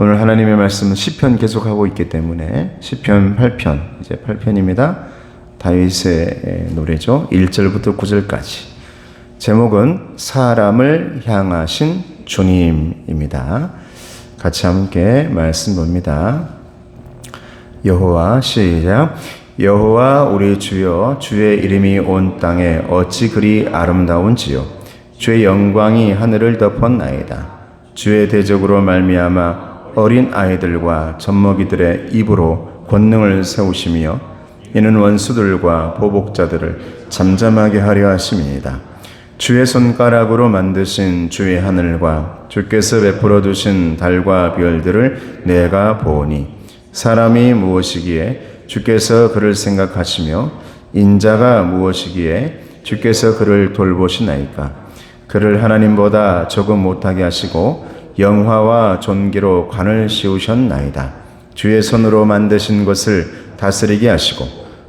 오늘 하나님의 말씀은 시편 계속하고 있기 때문에 시편 8편, 이제 8편입니다. 다윗의 노래죠. 1절부터 9절까지. 제목은 사람을 향하신 주님입니다. 같이 함께 말씀 봅니다. 여호와, 시작. 여호와 우리 주여, 주의 이름이 온 땅에 어찌 그리 아름다운지요. 주의 영광이 하늘을 덮었나이다. 주의 대적으로 말미암아 어린 아이들과 젖먹이들의 입으로 권능을 세우시며 이는 원수들과 보복자들을 잠잠하게 하려 하심이니이다. 주의 손가락으로 만드신 주의 하늘과 주께서 베풀어 두신 달과 별들을 내가 보오니 사람이 무엇이기에 주께서 그를 생각하시며 인자가 무엇이기에 주께서 그를 돌보시나이까. 그를 하나님보다 조금 못하게 하시고 영화와 존귀로 관을 씌우셨나이다. 주의 손으로 만드신 것을 다스리게 하시고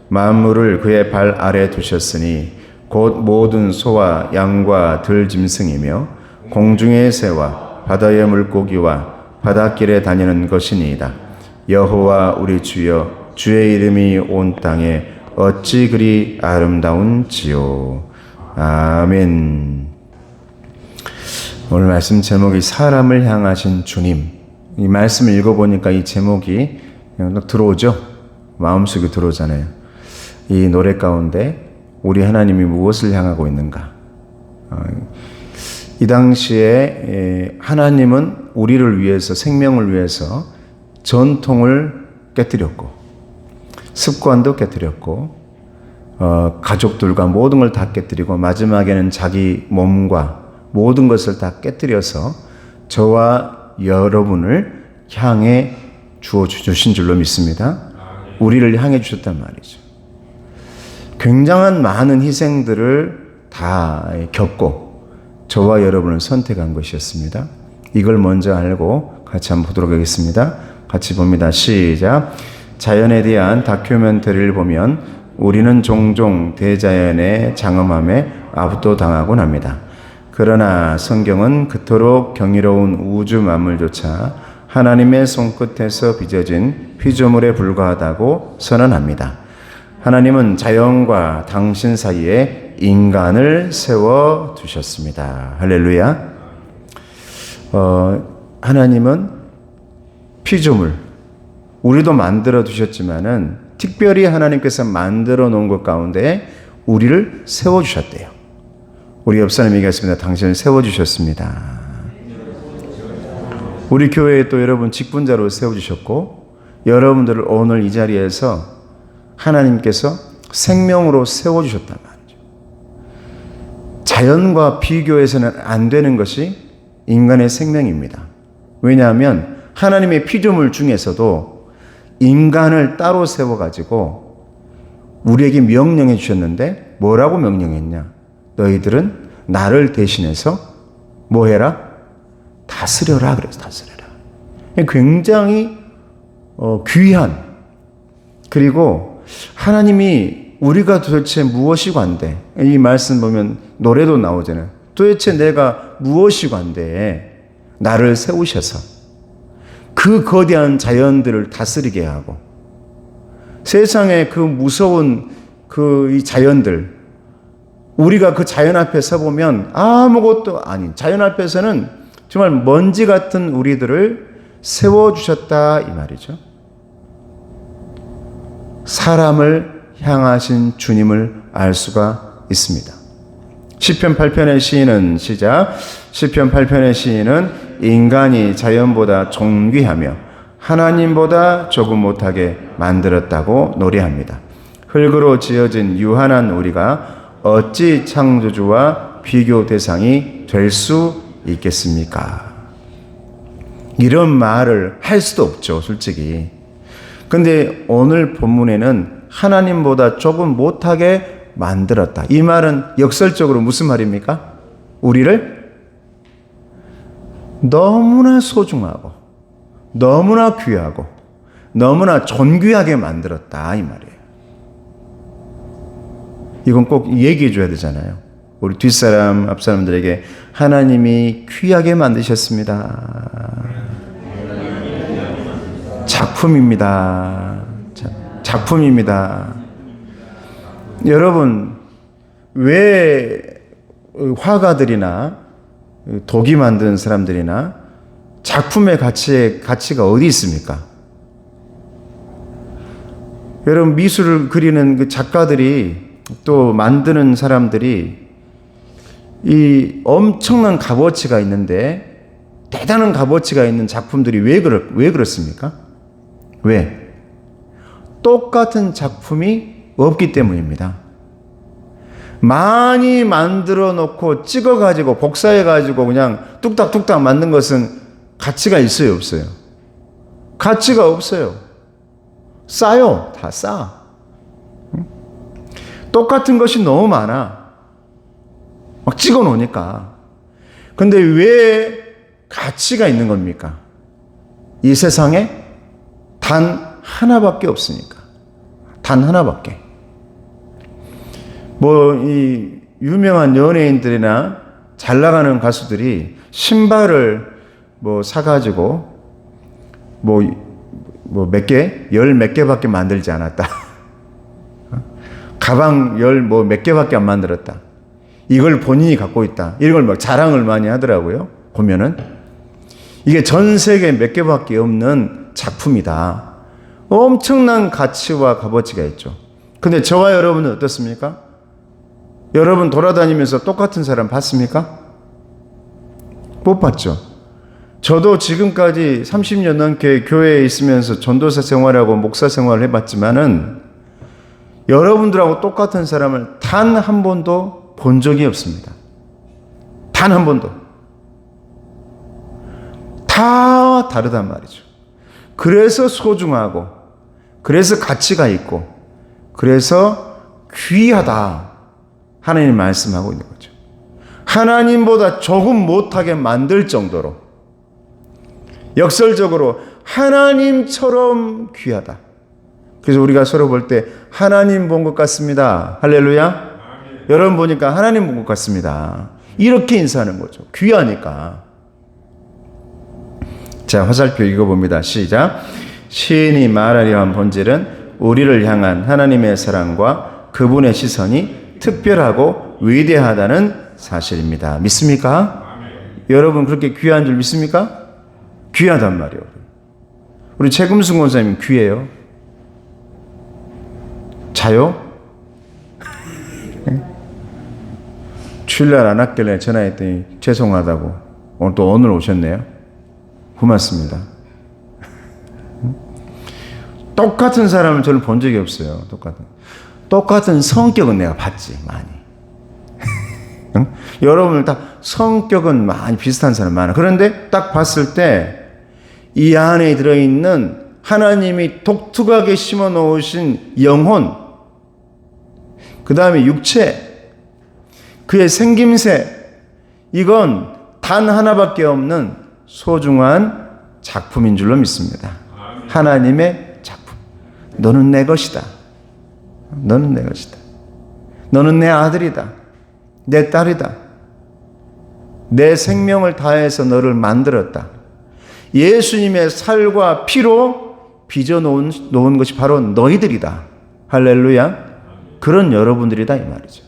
만물을 그의 발 아래 두셨으니 곧 모든 소와 양과 들짐승이며 공중의 새와 바다의 물고기와 바닷길에 다니는 것이니이다. 여호와 우리 주여, 주의 이름이 온 땅에 어찌 그리 아름다운지요. 아멘. 오늘 말씀 제목이 사람을 향하신 주님. 이 말씀을 읽어보니까 이 제목이 그냥 들어오죠. 마음속에 들어오잖아요. 이 노래 가운데 우리 하나님이 무엇을 향하고 있는가. 이 당시에 하나님은 우리를 위해서, 생명을 위해서 전통을 깨뜨렸고 습관도 깨뜨렸고 가족들과 모든 걸 다 깨뜨리고 마지막에는 자기 몸과 모든 것을 다 깨뜨려서 저와 여러분을 향해 주신 줄로 믿습니다. 우리를 향해 주셨단 말이죠. 굉장한 많은 희생들을 다 겪고 저와 여러분을 선택한 것이었습니다. 이걸 먼저 알고 같이 한번 보도록 하겠습니다. 같이 봅니다. 시작. 자연에 대한 다큐멘터리를 보면 우리는 종종 대자연의 장엄함에 압도당하곤 합니다. 그러나 성경은 그토록 경이로운 우주 만물조차 하나님의 손끝에서 빚어진 피조물에 불과하다고 선언합니다. 하나님은 자연과 당신 사이에 인간을 세워두셨습니다. 할렐루야. 하나님은 피조물, 우리도 만들어 두셨지만은 특별히 하나님께서 만들어 놓은 것 가운데 우리를 세워주셨대요. 우리 옆 사람 얘기했습니다. 당신을 세워주셨습니다. 우리 교회에 또 여러분 직분자로 세워주셨고 여러분들을 오늘 이 자리에서 하나님께서 생명으로 세워주셨단 말이죠. 자연과 비교해서는 안 되는 것이 인간의 생명입니다. 왜냐하면 하나님의 피조물 중에서도 인간을 따로 세워가지고 우리에게 명령해 주셨는데 뭐라고 명령했냐? 너희들은 나를 대신해서 뭐 해라? 다스려라. 그래서 다스려라. 굉장히 귀한, 그리고 하나님이 우리가 도대체 무엇이 관대? 이 말씀 보면 노래도 나오잖아요. 도대체 내가 무엇이 관대에 나를 세우셔서 그 거대한 자연들을 다스리게 하고 세상에 그 무서운 이 자연들, 우리가 그 자연 앞에 서보면 아무것도 아닌, 자연 앞에서는 정말 먼지 같은 우리들을 세워주셨다 이 말이죠. 사람을 향하신 주님을 알 수가 있습니다. 시편 8편의 시인은 시작. 시편 8편의 시인은 인간이 자연보다 존귀하며 하나님보다 조금 못하게 만들었다고 노래합니다. 흙으로 지어진 유한한 우리가 어찌 창조주와 비교 대상이 될 수 있겠습니까? 이런 말을 할 수도 없죠, 솔직히. 근데 오늘 본문에는 하나님보다 조금 못하게 만들었다. 이 말은 역설적으로 무슨 말입니까? 우리를 너무나 소중하고 너무나 귀하고 너무나 존귀하게 만들었다 이 말이에요. 이건 꼭 얘기해 줘야 되잖아요. 우리 뒷사람 앞사람들에게 하나님이 귀하게 만드셨습니다. 작품입니다. 작품입니다. 여러분, 왜 화가들이나 도기 만드는 사람들이나 작품의 가치가 어디 있습니까? 여러분, 미술을 그리는 그 작가들이 또 만드는 사람들이 이 엄청난 값어치가 있는데, 대단한 값어치가 있는 작품들이 왜 그렇습니까? 왜? 똑같은 작품이 없기 때문입니다. 많이 만들어 놓고 찍어가지고 복사해가지고 그냥 뚝딱뚝딱 만든 것은 가치가 있어요, 없어요? 가치가 없어요. 싸요. 다 싸. 똑같은 것이 너무 많아. 막 찍어 놓으니까. 근데 왜 가치가 있는 겁니까? 이 세상에 단 하나밖에 없으니까. 단 하나밖에. 이 유명한 연예인들이나 잘 나가는 가수들이 신발을 사가지고 몇 개? 몇 개밖에 만들지 않았다. 가방 몇 개밖에 안 만들었다. 이걸 본인이 갖고 있다. 이런 걸 막 자랑을 많이 하더라고요. 보면은. 이게 전 세계에 몇 개밖에 없는 작품이다. 엄청난 가치와 값어치가 있죠. 근데 저와 여러분은 어떻습니까? 여러분 돌아다니면서 똑같은 사람 봤습니까? 못 봤죠. 저도 지금까지 30년 넘게 교회에 있으면서 전도사 생활하고 목사 생활을 해봤지만은 여러분들하고 똑같은 사람을 단 한 번도 본 적이 없습니다. 단 한 번도. 다 다르단 말이죠. 그래서 소중하고, 그래서 가치가 있고, 그래서 귀하다. 하나님 말씀하고 있는 거죠. 하나님보다 조금 못하게 만들 정도로 역설적으로 하나님처럼 귀하다. 그래서 우리가 서로 볼 때 하나님 본 것 같습니다. 할렐루야. 아멘. 여러분 보니까 하나님 본 것 같습니다. 이렇게 인사하는 거죠. 귀하니까. 자, 화살표 읽어봅니다. 시작. 시인이 말하려 한 본질은 우리를 향한 하나님의 사랑과 그분의 시선이 특별하고 위대하다는 사실입니다. 믿습니까? 아멘. 여러분 그렇게 귀한 줄 믿습니까? 귀하단 말이에요. 우리 최금순 권사님 귀해요. 자요? 주일날 안 왔길래 전화했더니 죄송하다고 오늘 오셨네요. 고맙습니다. 똑같은 사람을 저는 본 적이 없어요. 똑같은 성격은 내가 봤지, 많이. 응? 여러분들 다 성격은 많이 비슷한 사람 많아. 그런데 딱 봤을 때 이 안에 들어있는 하나님이 독특하게 심어 놓으신 영혼, 그 다음에 육체, 그의 생김새, 이건 단 하나밖에 없는 소중한 작품인 줄로 믿습니다. 하나님의 작품. 너는 내 것이다. 너는 내 것이다. 너는 내 아들이다. 내 딸이다. 내 생명을 다해서 너를 만들었다. 예수님의 살과 피로 빚어놓은 것이 바로 너희들이다. 할렐루야. 그런 여러분들이다 이 말이죠.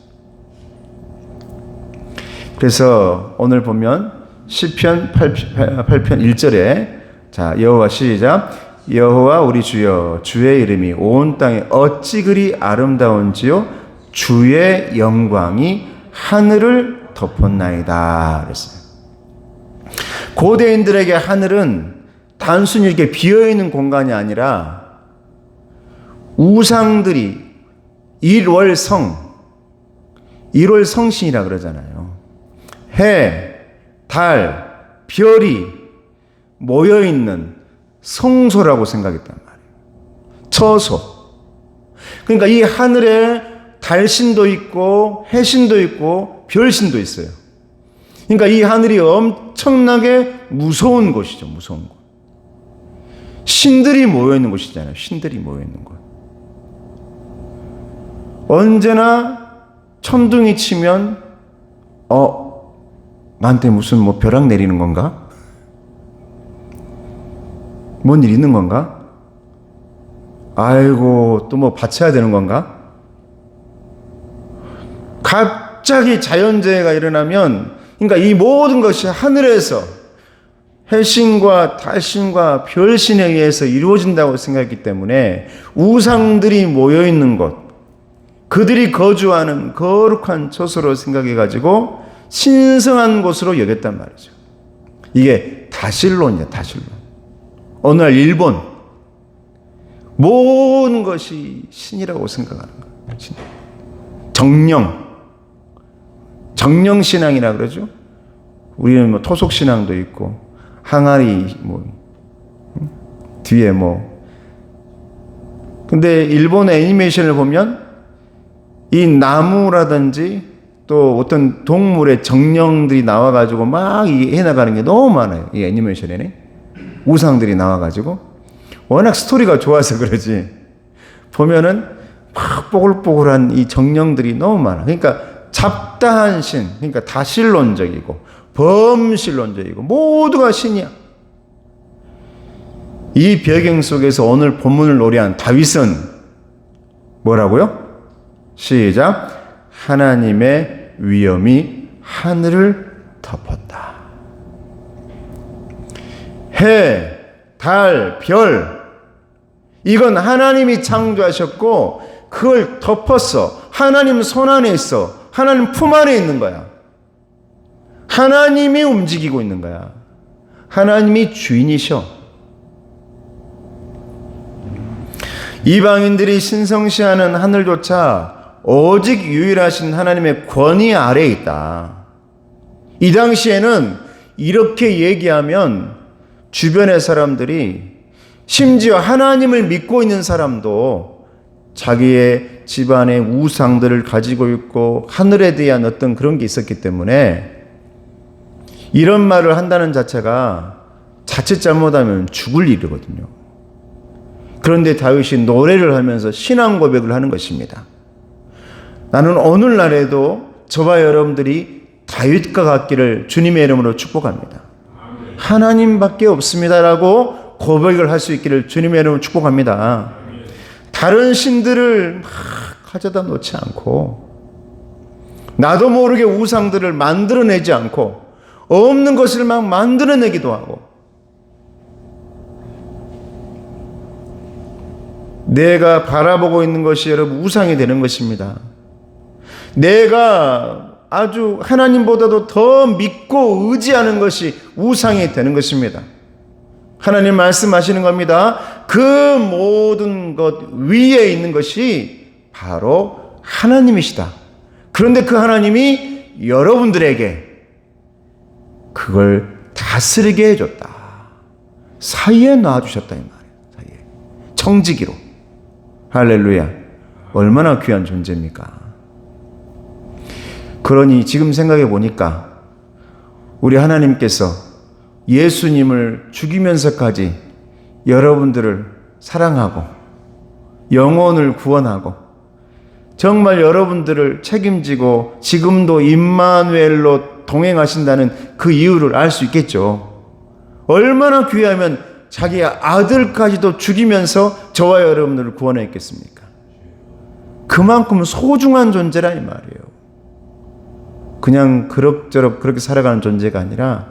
그래서 오늘 보면 시편 8편 1절에 자, 여호와 시작. 여호와 우리 주여, 주의 이름이 온 땅에 어찌 그리 아름다운지요, 주의 영광이 하늘을 덮었나이다 그랬어요. 고대인들에게 하늘은 단순히 이렇게 비어있는 공간이 아니라 우상들이 일월성신이라 그러잖아요. 해, 달, 별이 모여있는 성소라고 생각했단 말이에요. 처소. 그러니까 이 하늘에 달신도 있고 해신도 있고 별신도 있어요. 그러니까 이 하늘이 엄청나게 무서운 곳이죠. 무서운 곳. 신들이 모여있는 곳이잖아요. 신들이 모여있는 곳. 언제나 천둥이 치면 나한테 무슨 벼락 내리는 건가? 뭔 일 있는 건가? 아이고, 또 뭐 바쳐야 되는 건가? 갑자기 자연재해가 일어나면, 그러니까 이 모든 것이 하늘에서 해신과 달신과 별신에 의해서 이루어진다고 생각했기 때문에 우상들이 모여있는 곳, 그들이 거주하는 거룩한 처소로 생각해가지고 신성한 곳으로 여겼단 말이죠. 이게 다실론이야, 다실론. 어느 날 일본, 모든 것이 신이라고 생각하는 거예요. 정령신앙이라 그러죠. 우리는 뭐 토속신앙도 있고, 항아리, 뒤에 근데 일본의 애니메이션을 보면 이 나무라든지 또 어떤 동물의 정령들이 나와가지고 막 해나가는 게 너무 많아요. 이 애니메이션에는. 우상들이 나와가지고. 워낙 스토리가 좋아서 그러지. 보면은 막 뽀글뽀글한 이 정령들이 너무 많아. 그러니까 잡다한 신, 그러니까 다신론적이고 범신론적이고 모두가 신이야. 이 배경 속에서 오늘 본문을 노래한 다윗은 뭐라고요? 시작. 하나님의 위엄이 하늘을 덮었다. 해, 달, 별, 이건 하나님이 창조하셨고 그걸 덮었어. 하나님 손 안에 있어. 하나님 품 안에 있는 거야. 하나님이 움직이고 있는 거야. 하나님이 주인이셔. 이방인들이 신성시하는 하늘조차 오직 유일하신 하나님의 권위 아래에 있다. 이 당시에는 이렇게 얘기하면 주변의 사람들이, 심지어 하나님을 믿고 있는 사람도 자기의 집안의 우상들을 가지고 있고 하늘에 대한 어떤 그런 게 있었기 때문에 이런 말을 한다는 자체가 자칫 잘못하면 죽을 일이거든요. 그런데 다윗이 노래를 하면서 신앙 고백을 하는 것입니다. 나는 오늘날에도 저와 여러분들이 다윗과 같기를 주님의 이름으로 축복합니다. 하나님밖에 없습니다라고 고백을 할 수 있기를 주님의 이름으로 축복합니다. 다른 신들을 막 가져다 놓지 않고, 나도 모르게 우상들을 만들어내지 않고, 없는 것을 막 만들어내기도 하고, 내가 바라보고 있는 것이 여러분 우상이 되는 것입니다. 내가 아주 하나님보다도 더 믿고 의지하는 것이 우상이 되는 것입니다. 하나님 말씀하시는 겁니다. 그 모든 것 위에 있는 것이 바로 하나님이시다. 그런데 그 하나님이 여러분들에게 그걸 다스리게 해줬다. 사이에 놔주셨다 이 말이에요. 사이에. 청지기로. 할렐루야. 얼마나 귀한 존재입니까? 그러니 지금 생각해 보니까 우리 하나님께서 예수님을 죽이면서까지 여러분들을 사랑하고 영혼을 구원하고 정말 여러분들을 책임지고 지금도 임마누엘로 동행하신다는 그 이유를 알 수 있겠죠. 얼마나 귀하면 자기 아들까지도 죽이면서 저와 여러분들을 구원했겠습니까? 그만큼 소중한 존재라 이 말이에요. 그냥 그럭저럭 그렇게 살아가는 존재가 아니라,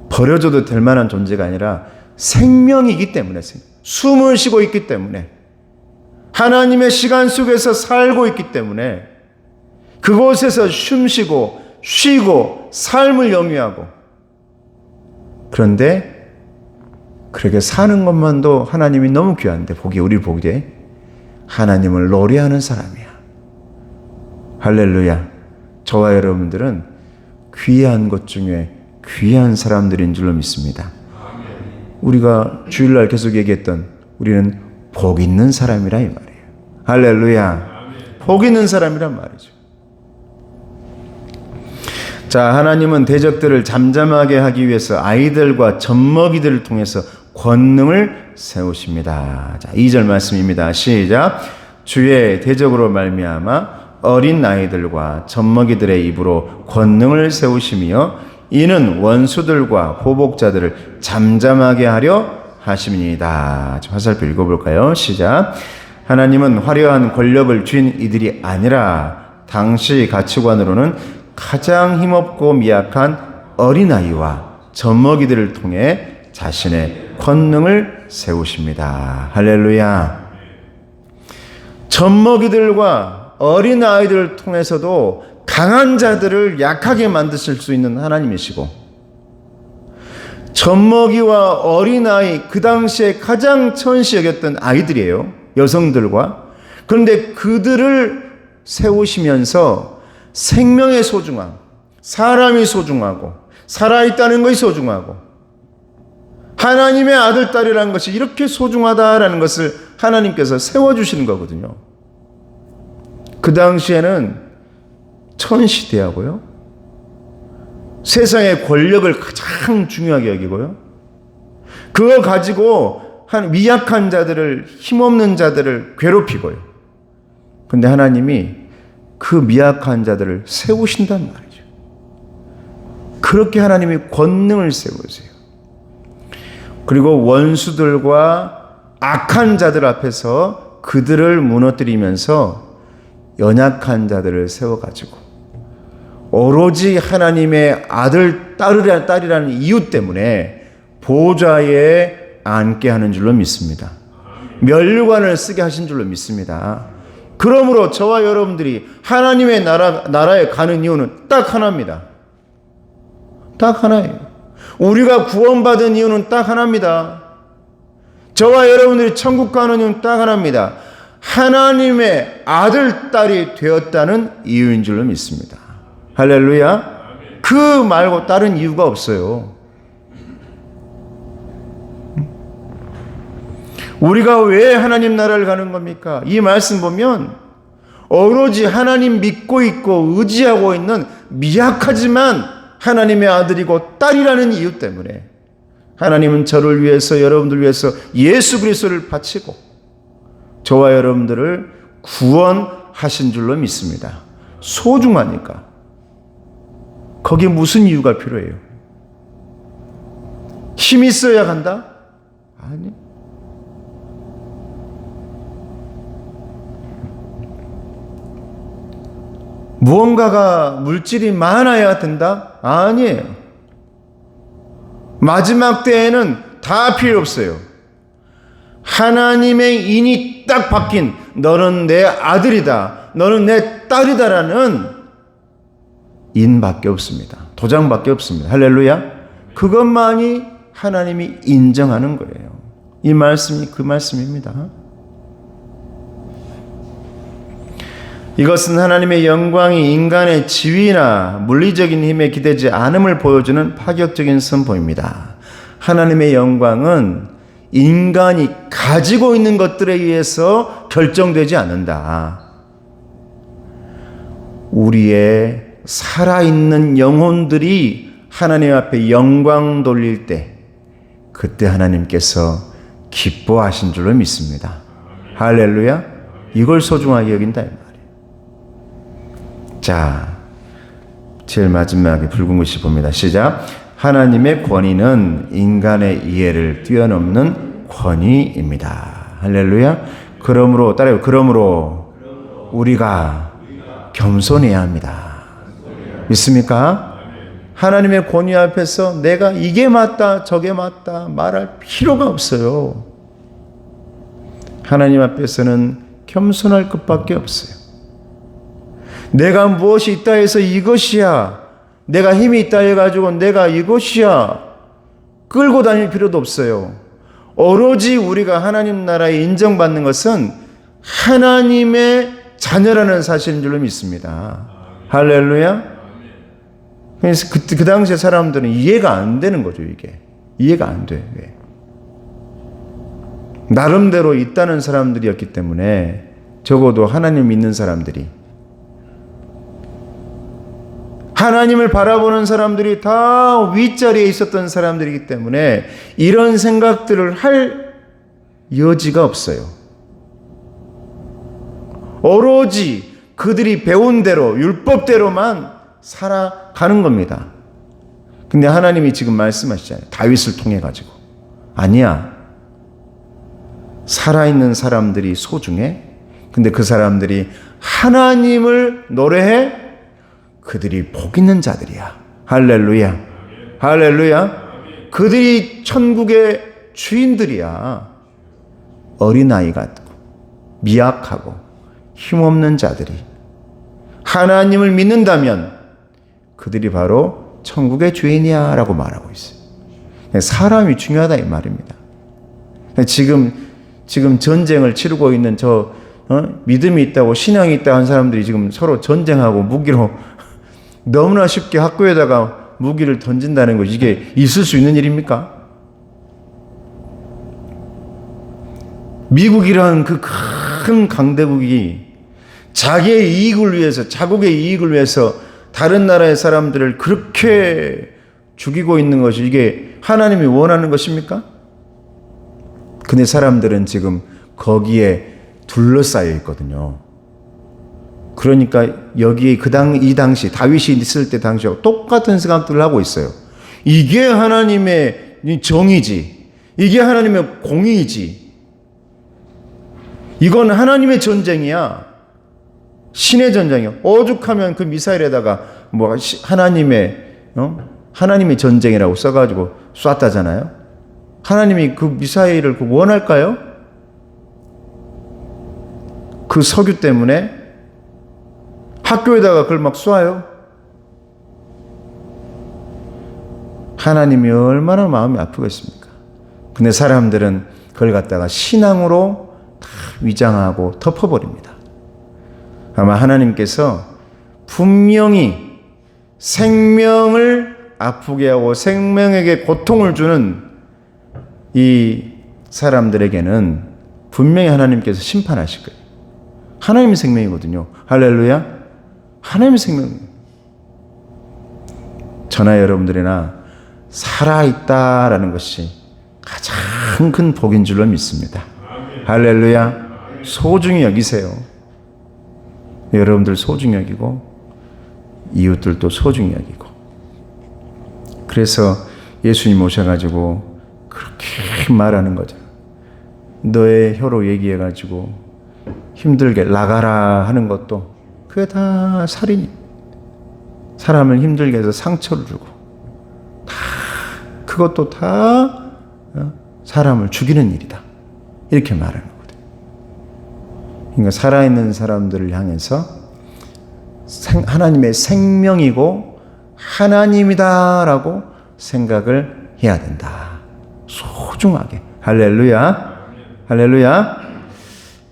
버려져도 될 만한 존재가 아니라 생명이기 때문에, 숨을 쉬고 있기 때문에, 하나님의 시간 속에서 살고 있기 때문에, 그곳에서 숨쉬고 쉬고 삶을 영위하고, 그런데 그렇게 사는 것만도 하나님이 너무 귀한데, 우리 보기에 하나님을 노래하는 사람이야. 할렐루야. 저와 여러분들은 귀한 것 중에 귀한 사람들인 줄로 믿습니다. 우리가 주일날 계속 얘기했던, 우리는 복 있는 사람이라 이 말이에요. 할렐루야. 복 있는 사람이란 말이죠. 자, 하나님은 대적들을 잠잠하게 하기 위해서 아이들과 젖먹이들을 통해서 권능을 세우십니다. 자, 2절 말씀입니다. 시작. 주의 대적으로 말미암아 어린 아이들과 젖먹이들의 입으로 권능을 세우시며 이는 원수들과 보복자들을 잠잠하게 하려 하심이니이다. 화살표 읽어볼까요? 시작. 하나님은 화려한 권력을 쥔 이들이 아니라 당시 가치관으로는 가장 힘없고 미약한 어린아이와 젖먹이들을 통해 자신의 권능을 세우십니다. 할렐루야. 젖먹이들과 어린아이들을 통해서도 강한 자들을 약하게 만드실 수 있는 하나님이시고, 젖먹이와 어린아이, 그 당시에 가장 천시 여겼던 아이들이에요. 여성들과. 그런데 그들을 세우시면서 생명의 소중함, 사람이 소중하고 살아있다는 것이 소중하고 하나님의 아들, 딸이라는 것이 이렇게 소중하다라는 것을 하나님께서 세워주시는 거거든요. 그 당시에는 천시대하고요, 세상의 권력을 가장 중요하게 여기고요, 그거 가지고 한 미약한 자들을, 힘없는 자들을 괴롭히고요. 근데 하나님이 그 미약한 자들을 세우신단 말이죠. 그렇게 하나님이 권능을 세우세요. 그리고 원수들과 악한 자들 앞에서 그들을 무너뜨리면서 연약한 자들을 세워가지고 오로지 하나님의 아들, 딸이라는 이유 때문에 보좌에 앉게 하는 줄로 믿습니다. 멸관을 쓰게 하신 줄로 믿습니다. 그러므로 저와 여러분들이 하나님의 나라에 가는 이유는 딱 하나입니다. 딱 하나예요. 우리가 구원받은 이유는 딱 하나입니다. 저와 여러분들이 천국 가는 이유는 딱 하나입니다. 하나님의 아들, 딸이 되었다는 이유인 줄로 믿습니다. 할렐루야. 그 말고 다른 이유가 없어요. 우리가 왜 하나님 나라를 가는 겁니까? 이 말씀 보면 오로지 하나님 믿고 있고 의지하고 있는 미약하지만 하나님의 아들이고 딸이라는 이유 때문에 하나님은 저를 위해서, 여러분들 위해서 예수 그리스도를 바치고 저와 여러분들을 구원하신 줄로 믿습니다. 소중하니까. 거기에 무슨 이유가 필요해요? 힘이 있어야 간다? 아니. 무언가가 물질이 많아야 된다? 아니에요. 마지막 때에는 다 필요 없어요. 하나님의 인이 딱 바뀐, 너는 내 아들이다, 너는 내 딸이다라는 인밖에 없습니다. 도장밖에 없습니다. 할렐루야. 그것만이 하나님이 인정하는 거예요. 이 말씀이 그 말씀입니다. 이것은 하나님의 영광이 인간의 지위나 물리적인 힘에 기대지 않음을 보여주는 파격적인 선포입니다. 하나님의 영광은 인간이 가지고 있는 것들에 의해서 결정되지 않는다. 우리의 살아있는 영혼들이 하나님 앞에 영광 돌릴 때, 그때 하나님께서 기뻐하신 줄로 믿습니다. 할렐루야. 이걸 소중하게 여긴다 이 말이에요. 자, 제일 마지막에 붉은 글씨 봅니다. 시작. 하나님의 권위는 인간의 이해를 뛰어넘는 권위입니다. 할렐루야. 그러므로 따라요. 그러므로 우리가 겸손해야 합니다. 믿습니까? 하나님의 권위 앞에서 내가 이게 맞다 저게 맞다 말할 필요가 없어요. 하나님 앞에서는 겸손할 것밖에 없어요. 내가 무엇이 있다 해서 이것이야, 내가 힘이 있다 해가지고 내가 이것이야 끌고 다닐 필요도 없어요. 오로지 우리가 하나님 나라에 인정받는 것은 하나님의 자녀라는 사실인 줄로 믿습니다. 할렐루야. 그래서 그 당시에 사람들은 이해가 안 되는 거죠. 이게 이해가 안 돼. 왜? 나름대로 있다는 사람들이었기 때문에, 적어도 하나님 믿는 사람들이, 하나님을 바라보는 사람들이 다 윗자리에 있었던 사람들이기 때문에 이런 생각들을 할 여지가 없어요. 오로지 그들이 배운 대로 율법대로만 살아가는 겁니다. 근데 하나님이 지금 말씀하시잖아요. 다윗을 통해 가지고. 아니야. 살아있는 사람들이 소중해? 근데 그 사람들이 하나님을 노래해? 그들이 복 있는 자들이야. 할렐루야. 할렐루야. 그들이 천국의 주인들이야. 어린아이 같고 미약하고 힘없는 자들이 하나님을 믿는다면 그들이 바로 천국의 주인이야 라고 말하고 있어요. 사람이 중요하다 이 말입니다. 지금 전쟁을 치르고 있는 믿음이 있다고 신앙이 있다고 한 사람들이 지금 서로 전쟁하고 무기로 너무나 쉽게 학교에다가 무기를 던진다는 것, 이게 있을 수 있는 일입니까? 미국이라는 그 큰 강대국이 자기의 이익을 위해서, 자국의 이익을 위해서 다른 나라의 사람들을 그렇게 죽이고 있는 것이 이게 하나님이 원하는 것입니까? 근데 사람들은 지금 거기에 둘러싸여 있거든요. 그러니까 여기에 이 당시 다윗이 있을 때 당시하고 똑같은 생각들을 하고 있어요. 이게 하나님의 정의지. 이게 하나님의 공의지. 이건 하나님의 전쟁이야. 신의 전쟁이야. 오죽하면 그 미사일에다가 하나님의 전쟁이라고 써가지고 쐈다잖아요. 하나님이 그 미사일을 원할까요? 그 석유 때문에 학교에다가 그걸 막 쏴요. 하나님이 얼마나 마음이 아프겠습니까? 근데 사람들은 그걸 갖다가 신앙으로 다 위장하고 덮어버립니다. 아마 하나님께서 분명히 생명을 아프게 하고 생명에게 고통을 주는 이 사람들에게는 분명히 하나님께서 심판하실 거예요. 하나님의 생명이거든요. 할렐루야. 하나님의 생명이에요. 저나 여러분들이나 살아있다라는 것이 가장 큰 복인 줄로 믿습니다. 할렐루야. 소중히 여기세요. 여러분들 소중히 여기고 이웃들도 소중히 여기고. 그래서 예수님 오셔가지고 그렇게 말하는 거죠. 너의 혀로 얘기해가지고 힘들게 나가라 하는 것도 그게 다 살인이. 사람을 힘들게 해서 상처를 주고 그것도 다 사람을 죽이는 일이다. 이렇게 말하는 거거든요. 그러니까 살아있는 사람들을 향해서 하나님의 생명이고 하나님이다라고 생각을 해야 된다. 소중하게. 할렐루야. 할렐루야.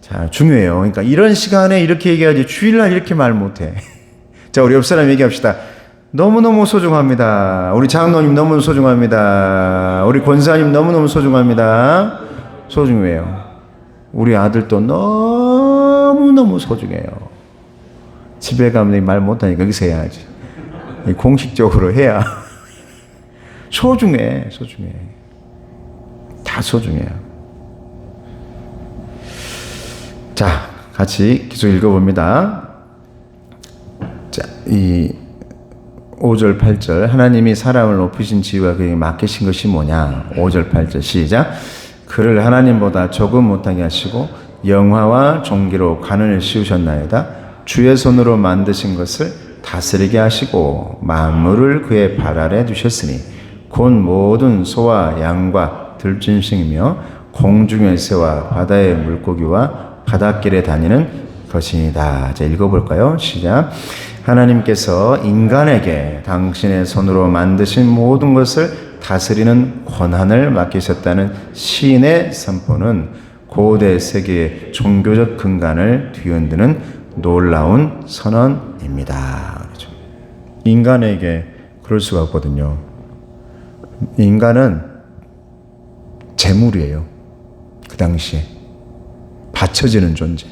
자, 중요해요. 그러니까 이런 시간에 이렇게 얘기하지 주일날 이렇게 말 못해. 자, 우리 옆 사람 얘기합시다. 너무너무 소중합니다. 우리 장로님 너무 소중합니다. 우리 권사님 너무너무 소중합니다. 소중해요. 우리 아들도 너무너무 소중해요. 집에 가면 말 못하니까 여기서 해야지. 공식적으로 해야. 소중해. 다 소중해요. 자, 같이 계속 읽어봅니다. 자, 이 5절, 8절. 하나님이 사람을 높이신 지위와 그에게 맡기신 것이 뭐냐? 5절, 8절 시작. 그를 하나님보다 조금 못하게 하시고 영화와 존귀로 관을 씌우셨나이다. 주의 손으로 만드신 것을 다스리게 하시고 만물을 그의 발 아래 두셨으니 곧 모든 소와 양과 들짐승이며 공중의 새와 바다의 물고기와 바닷길에 다니는 것이니다. 자, 읽어볼까요? 시작. 하나님께서 인간에게 당신의 손으로 만드신 모든 것을 다스리는 권한을 맡기셨다는 시인의 선포는 고대 세계의 종교적 근간을 뒤흔드는 놀라운 선언입니다. 그렇죠? 인간에게 그럴 수가 없거든요. 인간은 재물이에요. 그 당시에 바쳐지는 존재.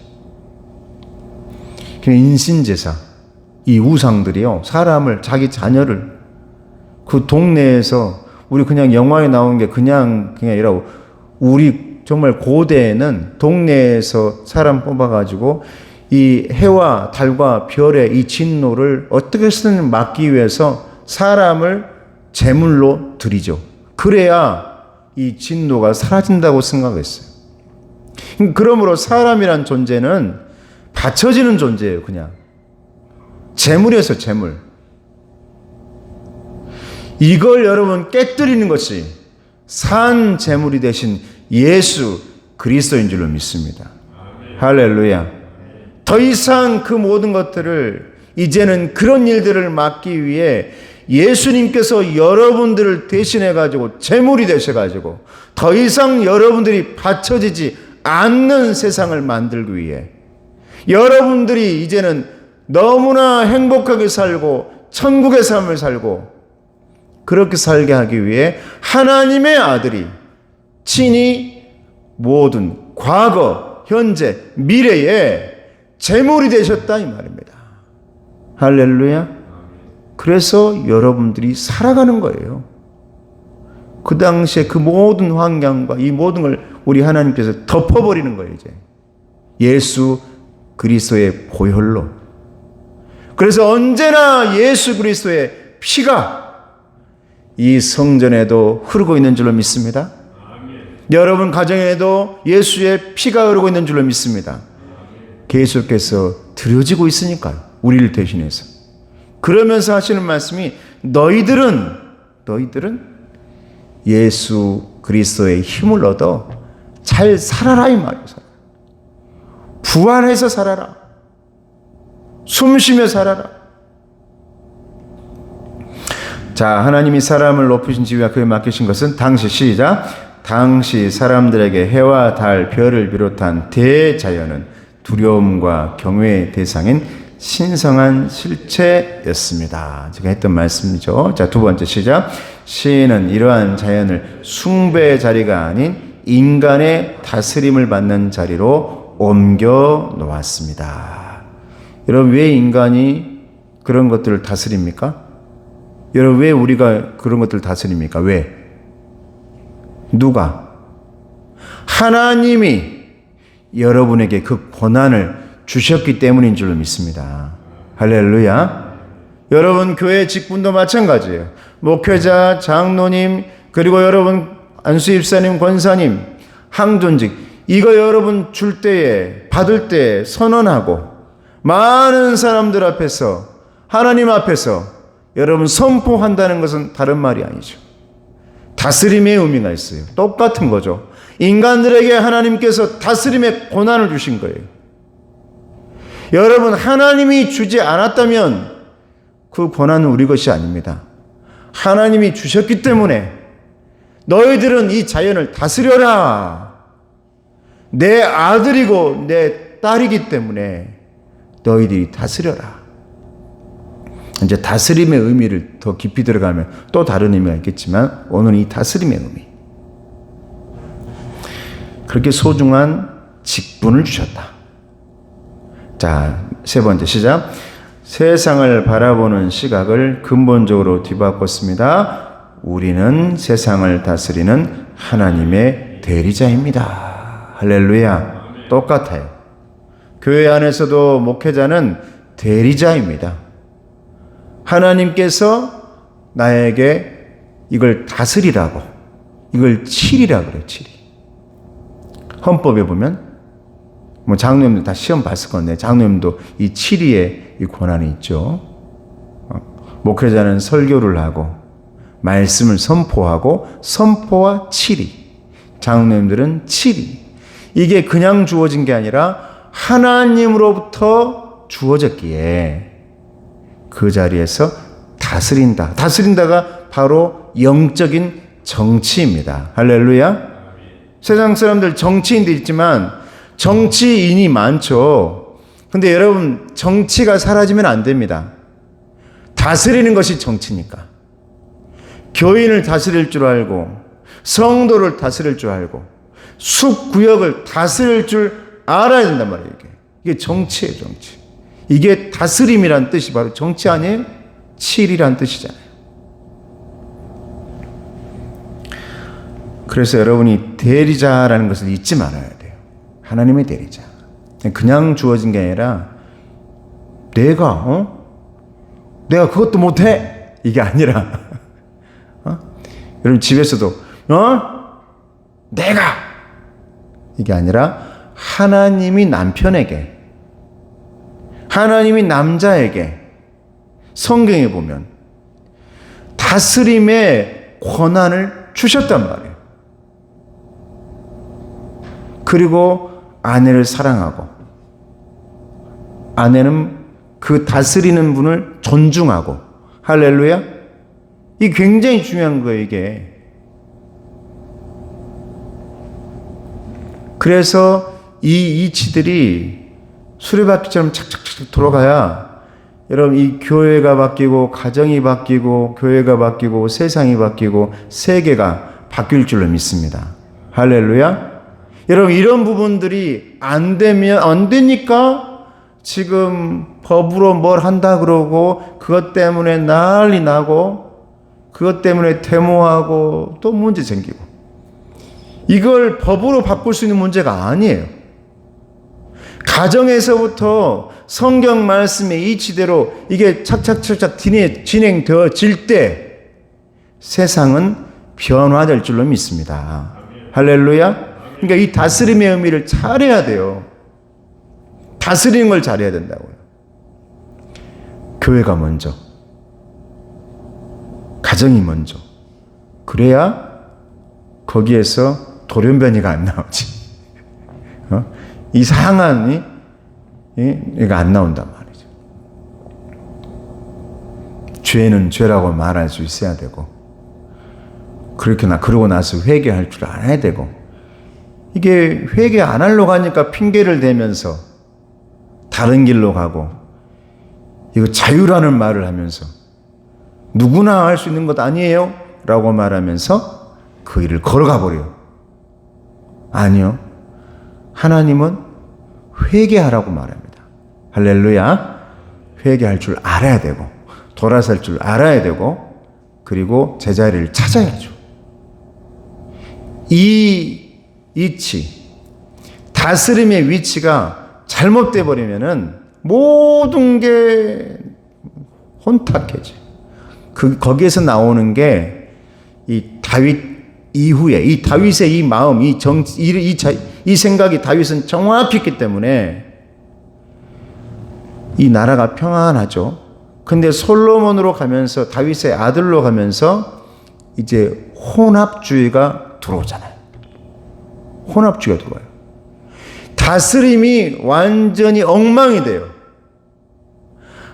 인신제사, 이 우상들이요, 사람을, 자기 자녀를 그 동네에서 우리 그냥 영화에 나온 게 그냥 아니라 우리 정말 고대에는 동네에서 사람 뽑아가지고 이 해와 달과 별의 이 진노를 어떻게든 막기 위해서 사람을 제물로 드리죠. 그래야 이 진노가 사라진다고 생각했어요. 그러므로 사람이란 존재는 바쳐지는 존재예요. 그냥 재물이어서 재물. 이걸 여러분 깨뜨리는 것이 산 재물이 되신 예수 그리스도인 줄로 믿습니다. 할렐루야. 더 이상 그 모든 것들을 이제는 그런 일들을 막기 위해 예수님께서 여러분들을 대신해 가지고 재물이 되셔 가지고 더 이상 여러분들이 바쳐지지 않는 세상을 만들기 위해 여러분들이 이제는 너무나 행복하게 살고 천국의 삶을 살고 그렇게 살게 하기 위해 하나님의 아들이 친히 모든 과거, 현재, 미래에 재물이 되셨다 이 말입니다. 할렐루야. 그래서 여러분들이 살아가는 거예요. 그 당시에 그 모든 환경과 이 모든 걸 우리 하나님께서 덮어버리는 거예요. 이제 예수 그리스도의 보혈로. 그래서 언제나 예수 그리스도의 피가 이 성전에도 흐르고 있는 줄로 믿습니다. 여러분 가정에도 예수의 피가 흐르고 있는 줄로 믿습니다. 계속해서 드려지고 있으니까요. 우리를 대신해서. 그러면서 하시는 말씀이 너희들은 예수 그리스도의 힘을 얻어 잘 살아라 이 말이에요. 부활해서 살아라. 숨쉬며 살아라. 자, 하나님이 사람을 높이신 지위와 그에 맡기신 것은 당시 시작. 당시 사람들에게 해와 달, 별을 비롯한 대자연은 두려움과 경외의 대상인 신성한 실체였습니다. 제가 했던 말씀이죠. 자, 두 번째 시작. 시인은 이러한 자연을 숭배의 자리가 아닌 인간의 다스림을 받는 자리로 옮겨 놓았습니다. 여러분, 왜 인간이 그런 것들을 다스립니까? 여러분, 왜 우리가 그런 것들을 다스립니까? 왜? 누가? 하나님이 여러분에게 그 권한을 주셨기 때문인 줄로 믿습니다. 할렐루야. 여러분 교회 직분도 마찬가지예요. 목회자, 장로님, 그리고 여러분 안수입사님, 권사님, 항존직 이거 여러분 줄 때에 받을 때에 선언하고 많은 사람들 앞에서 하나님 앞에서 여러분 선포한다는 것은 다른 말이 아니죠. 다스림의 의미가 있어요. 똑같은 거죠. 인간들에게 하나님께서 다스림의 권한을 주신 거예요. 여러분 하나님이 주지 않았다면 그 권한은 우리 것이 아닙니다. 하나님이 주셨기 때문에 너희들은 이 자연을 다스려라. 내 아들이고 내 딸이기 때문에 너희들이 다스려라. 이제 다스림의 의미를 더 깊이 들어가면 또 다른 의미가 있겠지만 오늘은 이 다스림의 의미. 그렇게 소중한 직분을 주셨다. 자, 세 번째 시작. 세상을 바라보는 시각을 근본적으로 뒤바꿨습니다. 우리는 세상을 다스리는 하나님의 대리자입니다. 할렐루야. 똑같아요. 교회 안에서도 목회자는 대리자입니다. 하나님께서 나에게 이걸 다스리라고, 이걸 치리라고 그래요. 치리. 헌법에 보면 뭐 장로님들 다 시험 봤을 건데 장로님도 이 치리에 이 권한이 있죠. 목회자는 설교를 하고 말씀을 선포하고 선포와 치리. 장로님들은 치리. 이게 그냥 주어진 게 아니라 하나님으로부터 주어졌기에 그 자리에서 다스린다. 다스린다가 바로 영적인 정치입니다. 할렐루야. 세상 사람들 정치인도 있지만 정치인이 많죠. 근데 여러분 정치가 사라지면 안 됩니다. 다스리는 것이 정치니까. 교인을 다스릴 줄 알고 성도를 다스릴 줄 알고 숲구역을 다스릴 줄 알아야 된단 말이에요. 이게 정치예요. 정치. 이게 다스림이란 뜻이 바로 정치 아니에요? 칠이란 뜻이잖아요. 그래서 여러분이 대리자라는 것을 잊지 말아야 돼요. 하나님의 대리자. 그냥 주어진 게 아니라 내가 그것도 못해 이게 아니라 여러분 집에서도 내가 이게 아니라 하나님이 남편에게, 하나님이 남자에게 성경에 보면 다스림의 권한을 주셨단 말이에요. 그리고 아내를 사랑하고, 아내는 그 다스리는 분을 존중하고. 할렐루야. 이게 굉장히 중요한 거예요, 이게. 그래서 이 이치들이 수레바퀴처럼 착착착 돌아가야, 여러분, 이 교회가 바뀌고 가정이 바뀌고 교회가 바뀌고 세상이 바뀌고 세계가 바뀔 줄로 믿습니다. 할렐루야. 여러분, 이런 부분들이 안 되니까 지금 법으로 뭘 한다 그러고 그것 때문에 난리 나고 그것 때문에 데모하고 또 문제 생기고. 이걸 법으로 바꿀 수 있는 문제가 아니에요. 가정에서부터 성경 말씀의 이치대로 이게 착착착착 진행되어질 때 세상은 변화될 줄로 믿습니다. 할렐루야. 그러니까 이 다스림의 의미를 잘해야 돼요. 다스리는 걸 잘해야 된다고요. 교회가 먼저, 가정이 먼저. 그래야 거기에서 돌연변이가 안 나오지. 이상한 이가 안 나온단 말이죠. 죄는 죄라고 말할 수 있어야 되고, 그러고 나서 회개할 줄 알아야 되고. 이게 회개 안 하려고 하니까 핑계를 대면서 다른 길로 가고, 이거 자유라는 말을 하면서 누구나 할 수 있는 것 아니에요? 라고 말하면서 그 길을 걸어가 버려요. 아니요. 하나님은 회개하라고 말합니다. 할렐루야. 회개할 줄 알아야 되고, 돌아설 줄 알아야 되고, 그리고 제자리를 찾아야죠. 이 이치, 다스림의 위치가 잘못돼 버리면은 모든 게 혼탁해져. 거기에서 나오는 게 이 다윗 이후에 이 다윗의 이 마음, 이 생각이 다윗은 정확히 있기 때문에 이 나라가 평안하죠. 근데 솔로몬으로 가면서, 다윗의 아들로 가면서 이제 혼합주의가 들어오잖아요. 혼합주의가 들어와요. 다스림이 완전히 엉망이 돼요.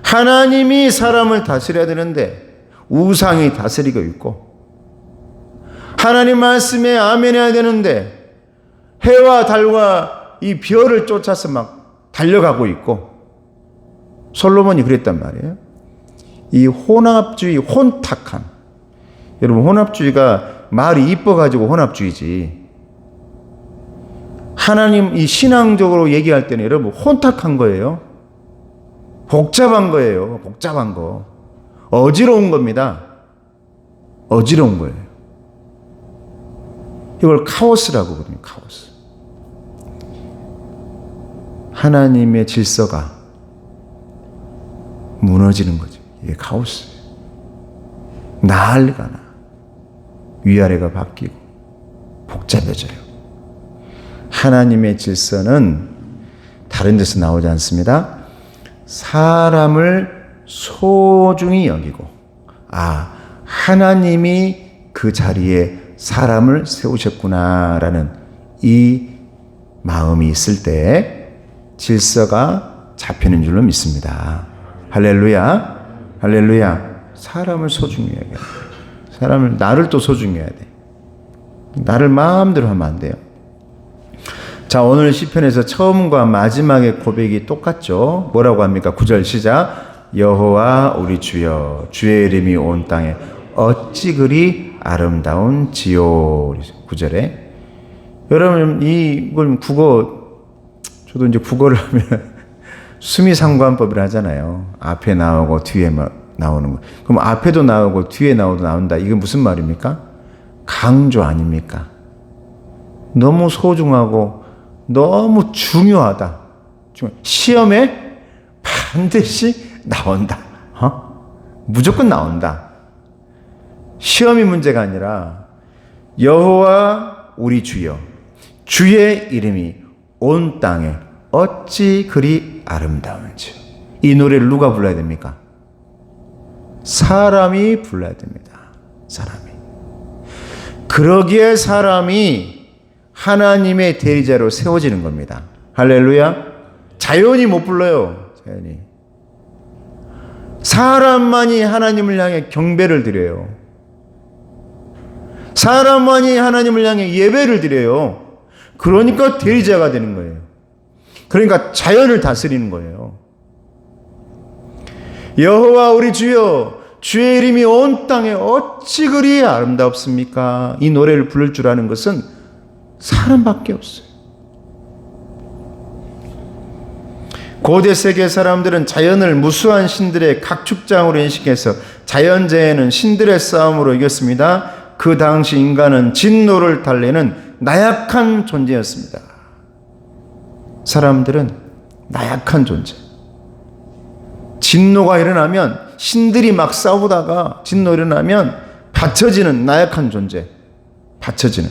하나님이 사람을 다스려야 되는데 우상이 다스리고 있고, 하나님 말씀에 아멘해야 되는데 해와 달과 이 별을 쫓아서 막 달려가고 있고. 솔로몬이 그랬단 말이에요. 이 혼합주의, 혼탁함. 여러분, 혼합주의가 말이 이뻐가지고 혼합주의지, 하나님 이 신앙적으로 얘기할 때는 여러분 혼탁한 거예요. 복잡한 거예요. 복잡한 거. 어지러운 겁니다. 어지러운 거예요. 이걸 카오스라고 그러거든요. 카오스. 하나님의 질서가 무너지는 거죠. 이게 카오스. 난리가 나. 위아래가 바뀌고 복잡해져요. 하나님의 질서는 다른 데서 나오지 않습니다. 사람을 소중히 여기고, 하나님이 그 자리에 사람을 세우셨구나라는 이 마음이 있을 때 질서가 잡히는 줄로 믿습니다. 할렐루야. 할렐루야. 사람을 소중히 해야 돼. 나를 또 소중히 해야 돼. 나를 마음대로 하면 안 돼요. 자, 오늘 시편에서 처음과 마지막의 고백이 똑같죠. 뭐라고 합니까? 9절 시작. 여호와 우리 주여, 주의 이름이 온 땅에 어찌 그리 아름다운지요. 9절에. 여러분, 이걸 저도 이제 국어를 하면 수미상관법이라 하잖아요. 앞에 나오고 뒤에 나오는 거. 그럼 앞에도 나오고 뒤에 나온다. 이게 무슨 말입니까? 강조 아닙니까? 너무 소중하고 너무 중요하다. 시험에 반드시 나온다. 무조건 나온다. 시험이 문제가 아니라 여호와 우리 주여, 주의 이름이 온 땅에 어찌 그리 아름다운지. 이 노래를 누가 불러야 됩니까? 사람이 불러야 됩니다. 사람이. 그러기에 사람이 하나님의 대리자로 세워지는 겁니다. 할렐루야. 자연이 못 불러요. 자연이. 사람만이 하나님을 향해 경배를 드려요. 사람만이 하나님을 향해 예배를 드려요. 그러니까 대리자가 되는 거예요. 그러니까 자연을 다스리는 거예요. 여호와 우리 주여, 주의 이름이 온 땅에 어찌 그리 아름답습니까? 이 노래를 부를 줄 아는 것은 사람밖에 없어요. 고대 세계 사람들은 자연을 무수한 신들의 각축장으로 인식해서 자연재해는 신들의 싸움으로 이겼습니다. 그 당시 인간은 진노를 달래는 나약한 존재였습니다. 사람들은 나약한 존재. 진노가 일어나면 신들이 막 싸우다가 진노 일어나면 받쳐지는 나약한 존재. 받쳐지는.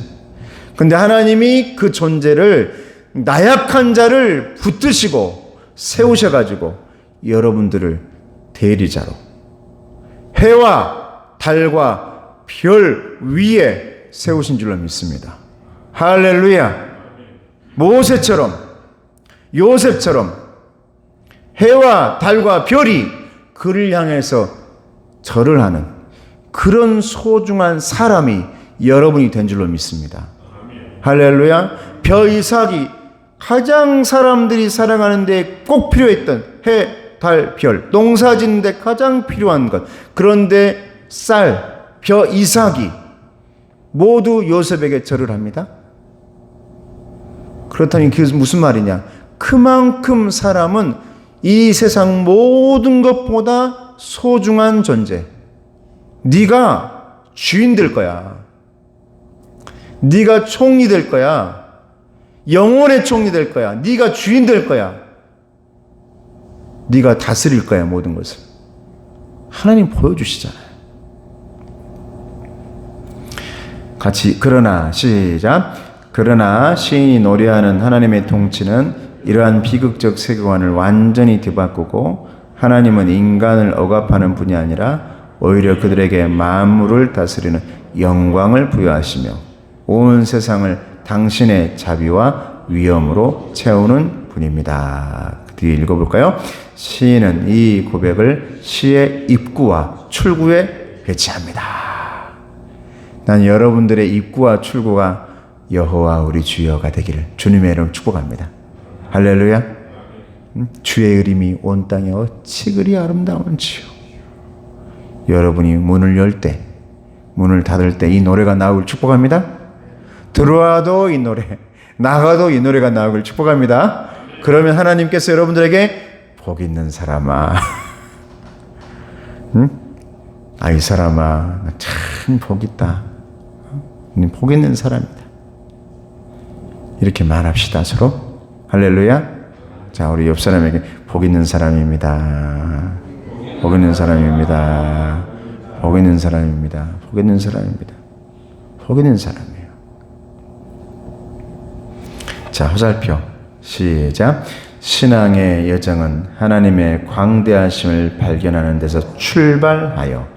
근데 하나님이 그 존재를 나약한 자를 붙드시고 세우셔가지고 여러분들을 대리자로 해와 달과 별 위에 세우신 줄로 믿습니다. 할렐루야. 모세처럼 요셉처럼 해와 달과 별이 그를 향해서 절을 하는 그런 소중한 사람이 여러분이 된 줄로 믿습니다. 할렐루야. 벼 이삭이 가장 사람들이 사랑하는데 꼭 필요했던 해, 달, 별, 농사 짓는데 가장 필요한 것. 그런데 쌀, 벼 이삭이 모두 요셉에게 절을 합니다. 그렇다면 그게 무슨 말이냐? 그만큼 사람은 이 세상 모든 것보다 소중한 존재. 네가 주인 될 거야. 네가 총리 될 거야. 영혼의 총리 될 거야. 네가 주인 될 거야. 네가 다스릴 거야, 모든 것을. 하나님 보여주시잖아요. 같이 그러나 시작. 그러나 시인이 노래하는 하나님의 통치는 이러한 비극적 세계관을 완전히 뒤바꾸고 하나님은 인간을 억압하는 분이 아니라 오히려 그들에게 만물을 다스리는 영광을 부여하시며 온 세상을 당신의 자비와 위엄으로 채우는 분입니다. 뒤에 읽어볼까요? 시인은 이 고백을 시의 입구와 출구에 배치합니다. 난 여러분들의 입구와 출구가 여호와 우리 주여가 되기를 주님의 이름 축복합니다. 할렐루야. 주의 이름이 온 땅에 어찌 그리 아름다운지요. 여러분이 문을 열 때, 문을 닫을 때 이 노래가 나오길 축복합니다. 들어와도 이 노래, 나가도 이 노래가 나오길 축복합니다. 그러면 하나님께서 여러분들에게 복 있는 사람아, 응? 이 사람아, 참 복 있다. 복 있는 사람이다. 이렇게 말합시다, 서로. 할렐루야. 자, 우리 옆 사람에게 복 있는 사람입니다. 복 있는 사람입니다. 복 있는 사람입니다. 복 있는 사람입니다. 복 있는 사람이에요. 자, 화살표. 시작. 신앙의 여정은 하나님의 광대하심을 발견하는 데서 출발하여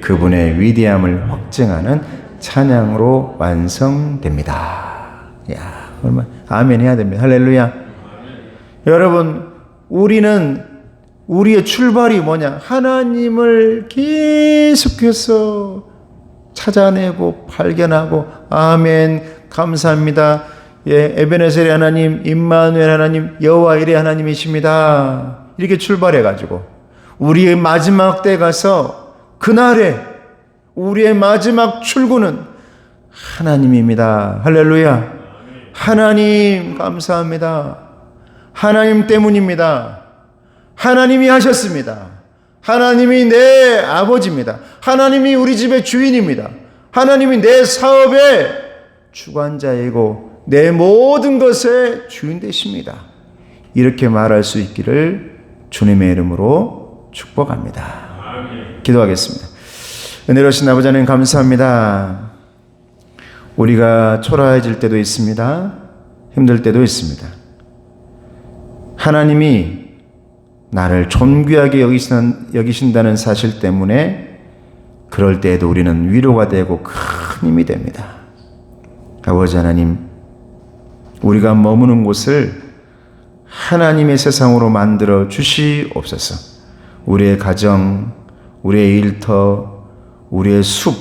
그분의 위대함을 확증하는 찬양으로 완성됩니다. 야, 얼마나 아멘 해야 됩니다. 할렐루야. 여러분, 우리의 출발이 뭐냐? 하나님을 계속해서 찾아내고 발견하고 아멘 감사합니다. 예, 에베네셀의 하나님, 임마누엘 하나님, 여호와 이레 하나님이십니다. 이렇게 출발해가지고 우리의 마지막 때 가서 그날에 우리의 마지막 출구는 하나님입니다. 할렐루야. 하나님 감사합니다. 하나님 때문입니다. 하나님이 하셨습니다. 하나님이 내 아버지입니다. 하나님이 우리 집의 주인입니다. 하나님이 내 사업의 주관자이고 내 모든 것의 주인 되십니다. 이렇게 말할 수 있기를 주님의 이름으로 축복합니다. 기도하겠습니다. 은혜로우신 아버지 하나님 감사합니다. 우리가 초라해질 때도 있습니다. 힘들 때도 있습니다. 하나님이 나를 존귀하게 여기신다는 사실 때문에 그럴 때에도 우리는 위로가 되고 큰 힘이 됩니다. 아버지 하나님, 우리가 머무는 곳을 하나님의 세상으로 만들어 주시옵소서. 우리의 가정, 우리의 일터, 우리의 숲,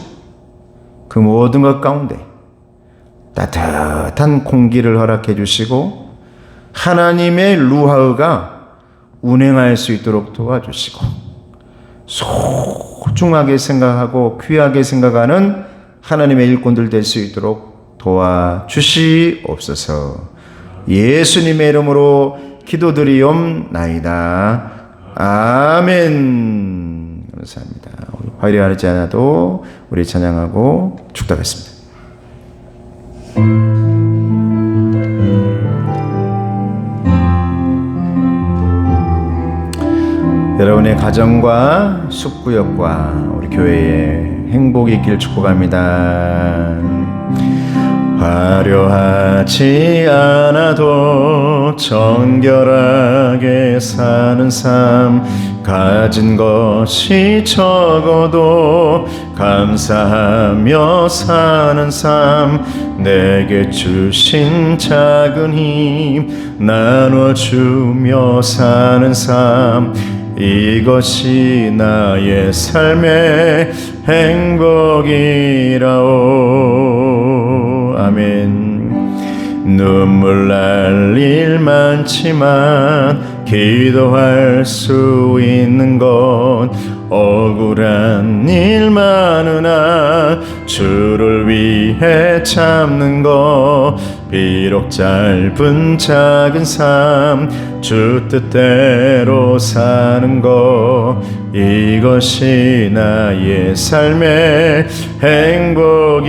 그 모든 것 가운데 따뜻한 공기를 허락해 주시고 하나님의 루하흐가 운행할 수 있도록 도와주시고 소중하게 생각하고 귀하게 생각하는 하나님의 일꾼들 될 수 있도록 도와주시옵소서. 예수님의 이름으로 기도드리옵나이다. 아멘. 감사합니다. 화려하지 않아도 우리 찬양하고 축도하겠습니다. 여러분의 가정과 숲구역과 우리 교회에 행복이 있길 축복합니다. 화려하지 않아도 정결하게 사는 삶, 가진 것이 적어도 감사하며 사는 삶, 내게 주신 작은 힘 나눠주며 사는 삶, 이것이 나의 삶의 행복이라오. 아멘. 눈물 날 일 많지만 기도할 수 있는 건 억울한 일 많으나 주를 위해 참는 거, 비록 짧은 작은 삶 주 뜻대로 사는 거, 이것이 나의 삶의 행복이라오.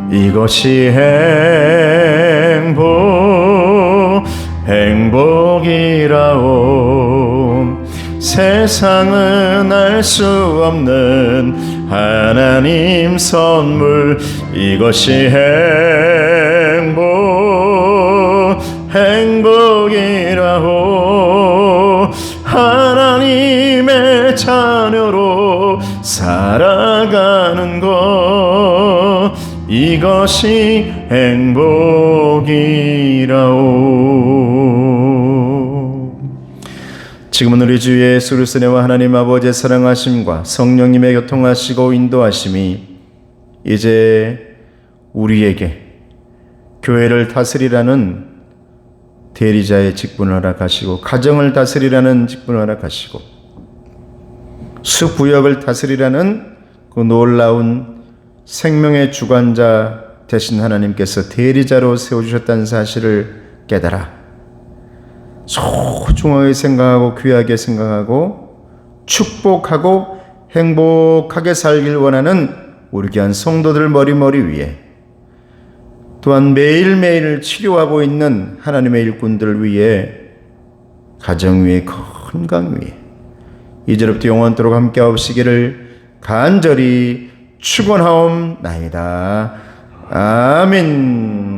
이것이 행복이라오. 세상은 알 수 없는 하나님 선물, 이것이 행복이라오. 하나님의 자녀로 살아가는 것, 이것이 행복이라오. 지금은 우리 주 예수 그리스도와 하나님 아버지의 사랑하심과 성령님의 교통하시고 인도하심이 이제 우리에게 교회를 다스리라는 대리자의 직분을 허락하시고, 가정을 다스리라는 직분을 허락하시고, 숲구역을 다스리라는 그 놀라운 생명의 주관자 되신 하나님께서 대리자로 세워주셨다는 사실을 깨달아 소중하게 생각하고 귀하게 생각하고 축복하고 행복하게 살길 원하는 우리 귀한 성도들 머리머리 위에, 또한 매일매일 치료하고 있는 하나님의 일꾼들 위에, 가정 위에, 건강 위에 이제부터 영원토록 함께 하시기를 간절히 축원하옵나이다. 아멘.